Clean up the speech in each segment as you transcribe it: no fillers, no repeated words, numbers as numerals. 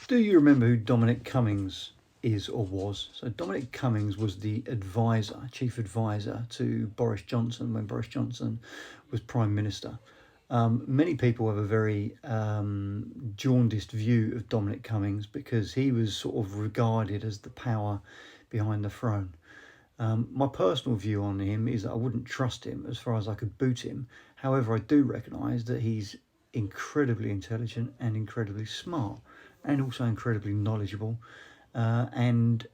Do you remember who Dominic Cummings is or was? So Dominic Cummings was the chief advisor to Boris Johnson when Boris Johnson was Prime Minister. Many people have a very jaundiced view of Dominic Cummings because he was sort of regarded as the power behind the throne. My personal view on him is that I wouldn't trust him as far as I could boot him. However, I do recognise that he's incredibly intelligent and incredibly smart and also incredibly knowledgeable and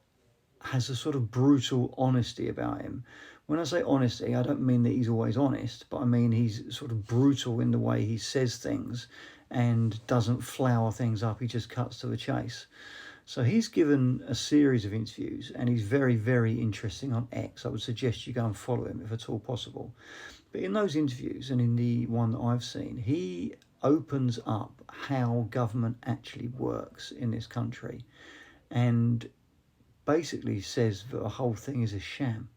has a sort of brutal honesty about him. When I say honesty, I don't mean that he's always honest, but I mean he's sort of brutal in the way he says things and doesn't flower things up. He just cuts to the chase. So he's given a series of interviews and he's very, very interesting on X. I would suggest you go and follow him if at all possible. But in those interviews and in the one that I've seen, he opens up how government actually works in this country and basically says that the whole thing is a sham.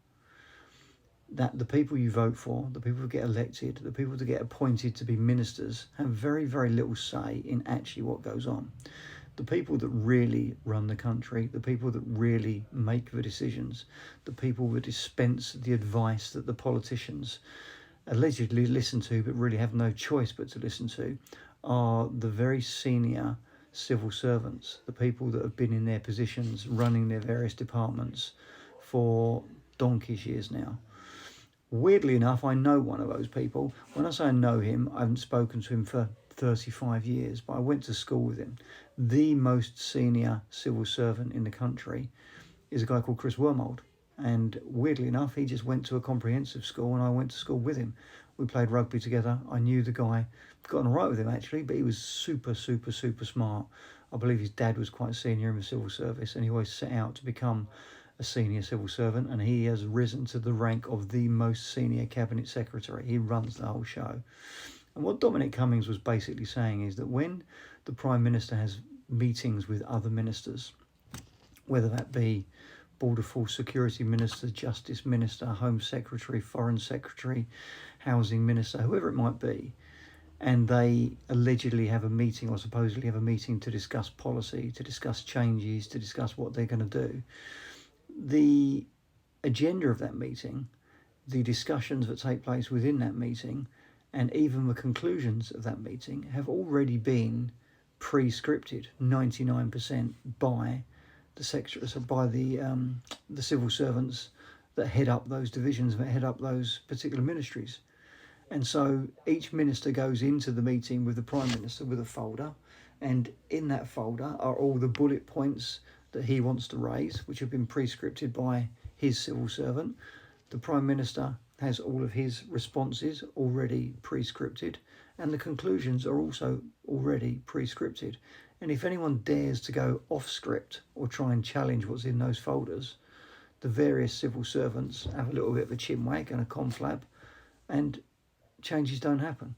That the people you vote for, the people who get elected, the people that get appointed to be ministers have very, very little say in actually what goes on. The people that really run the country, the people that really make the decisions, the people that dispense the advice that the politicians allegedly listen to but really have no choice but to listen to, are the very senior civil servants, the people that have been in their positions running their various departments for donkey's years now. Weirdly enough, I know one of those people. When I say I know him, I haven't spoken to him for 35 years, but I went to school with him. The most senior civil servant in the country is a guy called Chris Wormold. And weirdly enough, he just went to a comprehensive school and I went to school with him. We played rugby together. I knew the guy, got on all right with him actually, but he was super, super, super smart. I believe his dad was quite senior in the civil service and he always set out to become a senior civil servant, and he has risen to the rank of the most senior cabinet secretary. He runs the whole show. And what Dominic Cummings was basically saying is that when the Prime Minister has meetings with other ministers, whether that be Border Force Security Minister, Justice Minister, Home Secretary, Foreign Secretary, Housing Minister, whoever it might be, and they allegedly have a meeting or supposedly have a meeting to discuss policy, to discuss changes, to discuss what they're going to do, the agenda of that meeting, the discussions that take place within that meeting, and even the conclusions of that meeting have already been pre-scripted 99% by the secretaries, by the civil servants that head up those divisions, that head up those particular ministries. And so each minister goes into the meeting with the Prime Minister with a folder, and in that folder are all the bullet points that he wants to raise, which have been pre-scripted by his civil servant. The Prime Minister has all of his responses already pre-scripted, and the conclusions are also already pre-scripted. And if anyone dares to go off script or try and challenge what's in those folders, the various civil servants have a little bit of a chinwag and a conflab, and changes don't happen.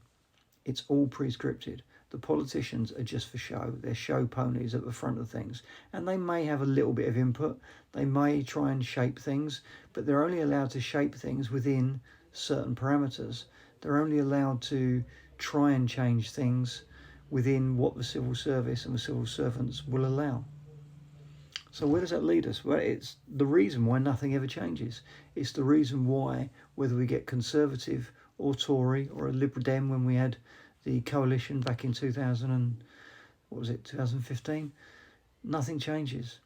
It's all pre-scripted. The politicians are just for show. They're show ponies at the front of things. And they may have a little bit of input. They may try and shape things, but they're only allowed to shape things within certain parameters. They're only allowed to try and change things within what the civil service and the civil servants will allow. So where does that lead us? Well, it's the reason why nothing ever changes. It's the reason why, whether we get Conservative or Tory or a Liberal Dem when we had the coalition back in 2015, nothing changes.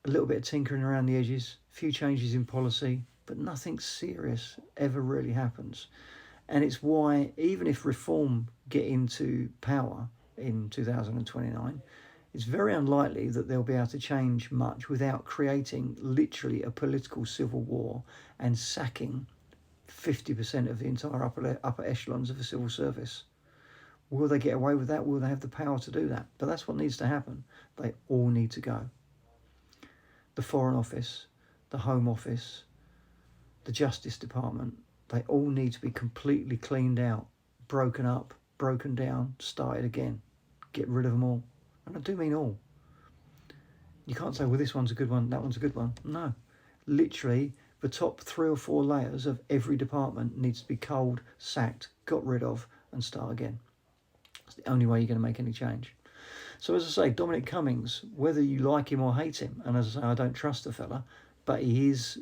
A little bit of tinkering around the edges, a few changes in policy, but nothing serious ever really happens. And it's why, even if Reform get into power in 2029, it's very unlikely that they'll be able to change much without creating literally a political civil war and sacking 50% of the entire upper echelons of the civil service. Will they get away with that? Will they have the power to do that? But that's what needs to happen. They all need to go. The Foreign Office, the Home Office, the Justice Department, they all need to be completely cleaned out, broken up, broken down, started again. Get rid of them all. And I do mean all. You can't say, well, this one's a good one, that one's a good one. No. Literally, the top 3 or 4 layers of every department needs to be culled, sacked, got rid of, and start again. It's the only way you're going to make any change. So as I say, Dominic Cummings, whether you like him or hate him, and as I say, I don't trust the fella, but he is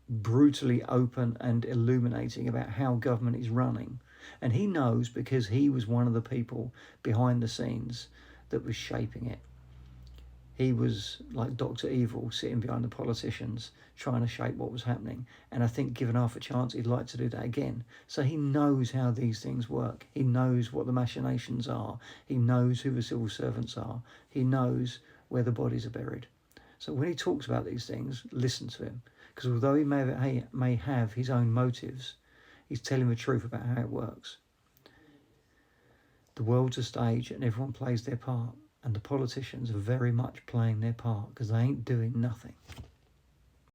brutally open and illuminating about how government is running. And he knows because he was one of the people behind the scenes that was shaping it. He was like Dr. Evil sitting behind the politicians trying to shape what was happening. And I think given half a chance, he'd like to do that again. So he knows how these things work. He knows what the machinations are. He knows who the civil servants are. He knows where the bodies are buried. So when he talks about these things, listen to him. Because although he may have his own motives, he's telling the truth about how it works. The world's a stage and everyone plays their part. And the politicians are very much playing their part because they ain't doing nothing.